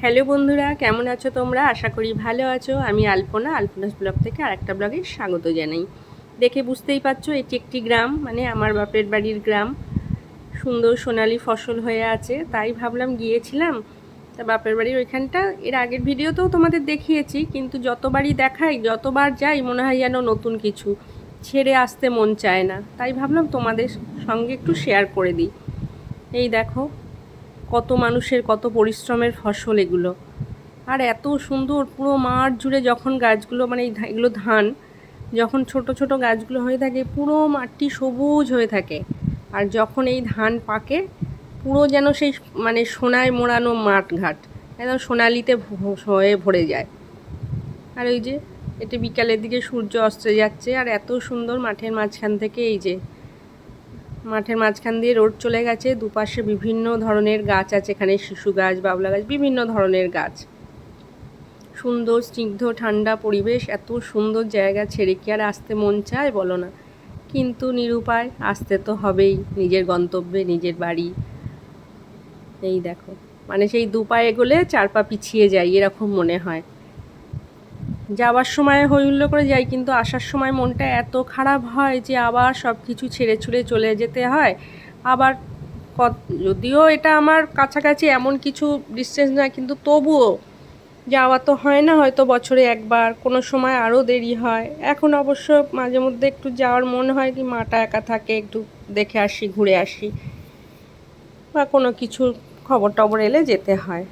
Hello বন্ধুরা, কেমন আছো তোমরা? আশা করি ভালো আছো। আমি আলপনাস ব্লগ থেকে আরেকটা ব্লগে স্বাগত জানাই। দেখে বুঝতেই পারছো এটি একটি গ্রাম, মানে আমার বাপের বাড়ির গ্রাম। সুন্দর সোনালি ফসল হয়ে আছে, তাই ভাবলাম গিয়েছিলাম তা বাপের বাড়ির ওইখানটা। এর আগের ভিডিওতেও তোমাদের দেখিয়েছি, কিন্তু যতবারই দেখাই, যতবার যাই মনে হয় যেন নতুন কিছু, ছেড়ে আসতে মন চায় না। তাই ভাবলাম তোমাদের সঙ্গে একটু শেয়ার করে দিই। এই দেখো, কত মানুষের কত পরিশ্রমের ফসল এগুলো। আর এত সুন্দর পুরো মাঠ জুড়ে যখন গাছগুলো, মানে এগুলো ধান, যখন ছোট ছোট গাছগুলো হয়ে থাকে পুরো মাঠটি সবুজ হয়ে থাকে। আর যখন এই ধান পাকে পুরো যেন সেই মানে সোনায় মোড়ানো মাঠঘাট একদম সোনালিতে হয়ে ভরে যায়। আর ওই যে এটা বিকালের দিকে সূর্য অস্ত যাচ্ছে, আর এত সুন্দর মাঠের মাঝখান থেকে এই যে মাঠের মাঝখান দিয়ে রোড চলে গেছে। দুপাশে বিভিন্ন ধরনের গাছ আছে, এখানে শিশু গাছ, বাবলা গাছ, বিভিন্ন ধরনের গাছ। সুন্দর স্নিগ্ধ ঠান্ডা পরিবেশ, এত সুন্দর জায়গা ছেড়ে কি আর আসতে মন চায় বলো না? কিন্তু নিরুপায়, আসতে তো হবেই, নিজের গন্তব্যে, নিজের বাড়ি। এই দেখো, মানে সেই দু পা এগোলে চার পা পিছিয়ে যাই এরকম মনে হয়। যাওয়ার সময় হই হুল্লো করে যাই, কিন্তু আসার সময় মনটা এত খারাপ হয় যে আবার সব কিছু ছেড়ে ছুড়ে চলে যেতে হয়। আবার যদিও এটা আমার কাছাকাছি এমন কিছু ডিস্টেন্স নয়, কিন্তু তবুও যাওয়া তো হয় না, হয়তো বছরে একবার, কোনো সময় আরও দেরি হয়। এখন অবশ্য মাঝে মধ্যে একটু যাওয়ার মন হয়, কি মাটা একা থাকে, একটু দেখে আসি, ঘুরে আসি, বা কোনো কিছু খবর টবর এলে যেতে হয়।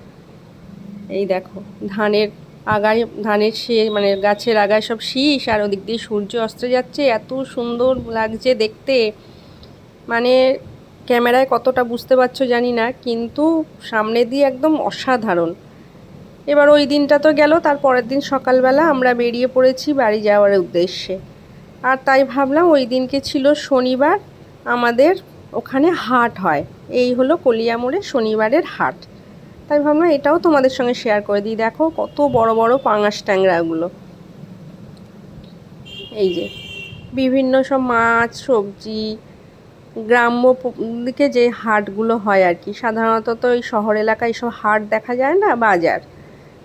এই দেখো ধানের আগায়, ধানের মানে গাছের আগায় সব শীষ, আর ওদিক দিয়ে সূর্য অস্ত যাচ্ছে, এত সুন্দর লাগছে দেখতে। মানে ক্যামেরায় কতটা বুঝতে পারছো জানি না, কিন্তু সামনে দিয়ে একদম অসাধারণ। এবার ওই দিনটা তো গেল, তার পরের দিন সকালবেলা আমরা বেরিয়ে পড়েছি বাড়ি যাওয়ার উদ্দেশ্যে। আর তাই ভাবলাম, ওই দিনকে ছিল শনিবার, আমাদের ওখানে হাট হয়। এই হলো কলিয়ামোড়ে শনিবারের হাট। তাই ভাবলাম এটাও তোমাদের সঙ্গে শেয়ার করে দিই। দেখো কত বড় বড় পাঙাশ ট্যাংরাগুলো। এই যে বিভিন্ন সব মাছ, সবজি, গ্রাম্য দিকে যে হাটগুলো হয় আর কি, সাধারণত তো এই শহর এলাকায় সব হাট দেখা যায় না, বাজার,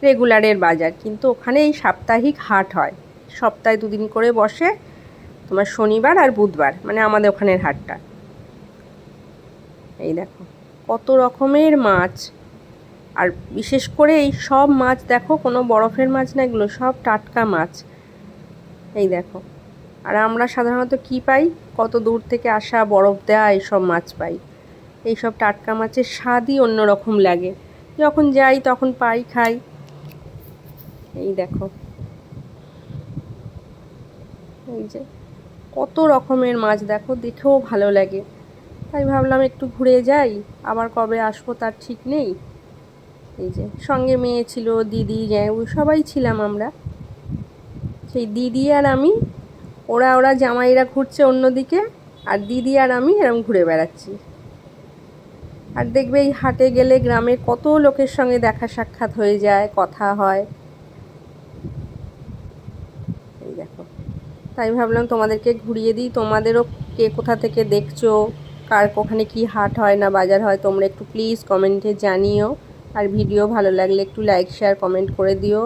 রেগুলারের বাজার, কিন্তু ওখানে এই সাপ্তাহিক হাট হয়। সপ্তাহে দুদিন করে বসে, তোমার শনিবার আর বুধবার, মানে আমাদের ওখানের হাটটা। এই দেখো কত রকমের মাছ, আর বিশেষ করে এই সব মাছ দেখো, কোনো বরফের মাছ না, এগুলো সব টাটকা মাছ। এই দেখো, আর আমরা সাধারণত কি পাই, কত দূর থেকে আসা বরফ দেওয়া এইসব মাছ পাই। এইসব টাটকা মাছের স্বাদই অন্যরকম লাগে, যখন যাই তখন পাই, খাই। এই দেখো, এই যে কত রকমের মাছ দেখো, দেখেও ভালো লাগে। তাই ভাবলাম একটু ঘুরে যাই, আবার কবে আসবো তার ঠিক নেই। এই যে সঙ্গে মেয়ে ছিল, দিদি, জ্যাঠু, সবাই ছিলাম আমরা। সেই দিদি আর আমি, ওরা জামাইরা ঘুরছে অন্যদিকে, আর দিদি আর আমি এরকম ঘুরে বেড়াচ্ছি। আর দেখবে এই হাটে গেলে গ্রামের কত লোকের সঙ্গে দেখা সাক্ষাৎ হয়ে যায়, কথা হয়। এই দেখো, তাই ভাবলাম তোমাদেরকে ঘুরিয়ে দিই। তোমাদেরও কে কোথা থেকে দেখছো, কার ওখানে কি হাট হয় না বাজার হয়, তোমরা একটু প্লিজ কমেন্টে জানিও। আর ভিডিও ভালো লাগলে একটু লাইক, শেয়ার, কমেন্ট করে দিও।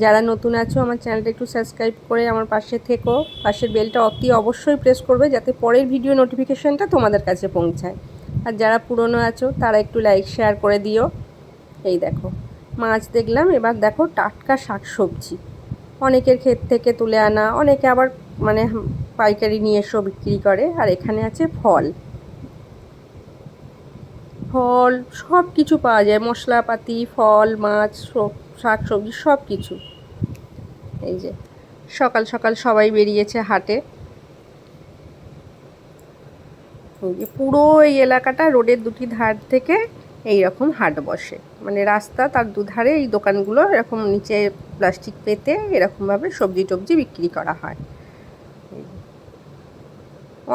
যারা নতুন আছো আমার চ্যানেলটা একটু সাবস্ক্রাইব করে আমার পাশে থেকো। পাশের বেলটা অবশ্যই প্রেস করবে, যাতে পরের ভিডিও নোটিফিকেশানটা তোমাদের কাছে পৌঁছায়। আর যারা পুরনো আছো তারা একটু লাইক, শেয়ার করে দিও। এই দেখো মাছ দেখলাম, এবার দেখো টাটকা শাক সবজি, অনেকের ক্ষেত থেকে তুলে আনা, অনেকে আবার মানে পাইকারি নিয়ে এসেও বিক্রি করে। আর এখানে আছে ফল, ফল সব কিছু পাওয়া যায়, মশলাপাতি, ফল, মাছ, শাক সবজি সব কিছু। এই যে সকাল সকাল সবাই বেরিয়েছে হাটে। এই যে পুরো এই এলাকাটা রোডের দুটি ধার থেকে এই রকম হাট বসে, মানে রাস্তা তার দুধারে এই দোকানগুলো এরকম নিচে প্লাস্টিক পেতে এরকমভাবে সবজি টবজি বিক্রি করা হয়।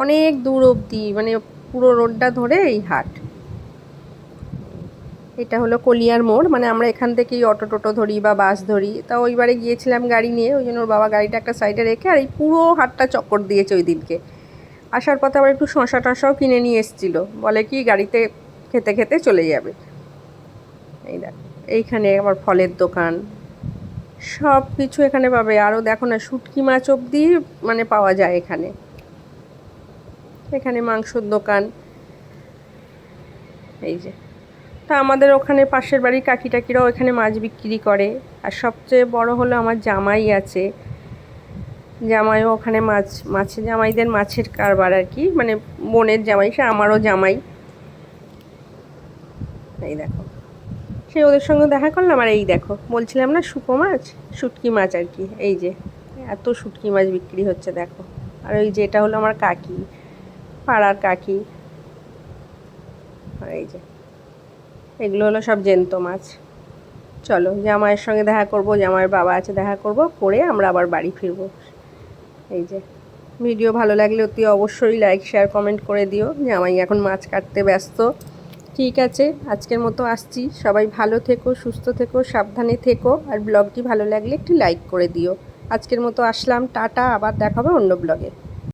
অনেক দূর অবধি, মানে পুরো রোডটা ধরে এই হাট। এটা হলো কলিয়ার মোড়, মানে আমরা এখান থেকেই অটো টোটো ধরি বা বাস ধরি। তা ওইবারে গিয়েছিলাম গাড়ি নিয়ে, ওই জন্য ওর বাবা গাড়িটা একটা সাইডে রেখে আর এই পুরো হাটটা চক্কর দিয়েছে ওই দিনকে। আসার পথে আবার একটু শশা টশাও কিনে নিয়ে এসেছিলো, বলে কি গাড়িতে খেতে খেতে চলে যাবে। এই দেখো এইখানে আবার ফলের দোকান, সব কিছু এখানে পাবে। আরও দেখো না, শুটকি মাছ অবধি মানে পাওয়া যায় এখানে। এখানে মাংসর দোকান, এই যে। তা আমাদের ওখানে পাশের বাড়ির কাকি টাকিরাও এখানে মাছ বিক্রি করে। আর সবচেয়ে বড় হলো আমার জামাই আছে, জামাইও ওখানে জামাইদের মাছের কারবার আর কি, মানে বোনের জামাই, সে আমারও জামাই। এই দেখো, সেই ওদের সঙ্গে দেখা করলাম। আর এই দেখো, বলছিলাম না শুকো মাছ, শুটকি মাছ আর কি, এই যে এত শুটকি মাছ বিক্রি হচ্ছে দেখো। আর ওই যে এটা হলো আমার কাকি, পাড়ার কাকি। আর এই যে এগুলো হলো সব জ্যান্ত মাছ। চলো জামাইয়ের সঙ্গে দেখা করব, জামাইয়ের বাবা আছে, দেখা করব, করে আমরা আবার বাড়ি ফিরবো। এই যে ভিডিও ভালো লাগলে অতি অবশ্যই লাইক শেয়ার কমেন্ট করে দিও। জামাই এখন মাছ কাটতে ব্যস্ত। ঠিক আছে, আজকের মতো আসছি। সবাই ভালো থেকো, সুস্থ থেকো, সাবধানে থেকো। আর ব্লগটি ভালো লাগলে একটি লাইক করে দিও। আজকের মতো আসলাম, টাটা, আবার দেখাবো অন্য ব্লগে।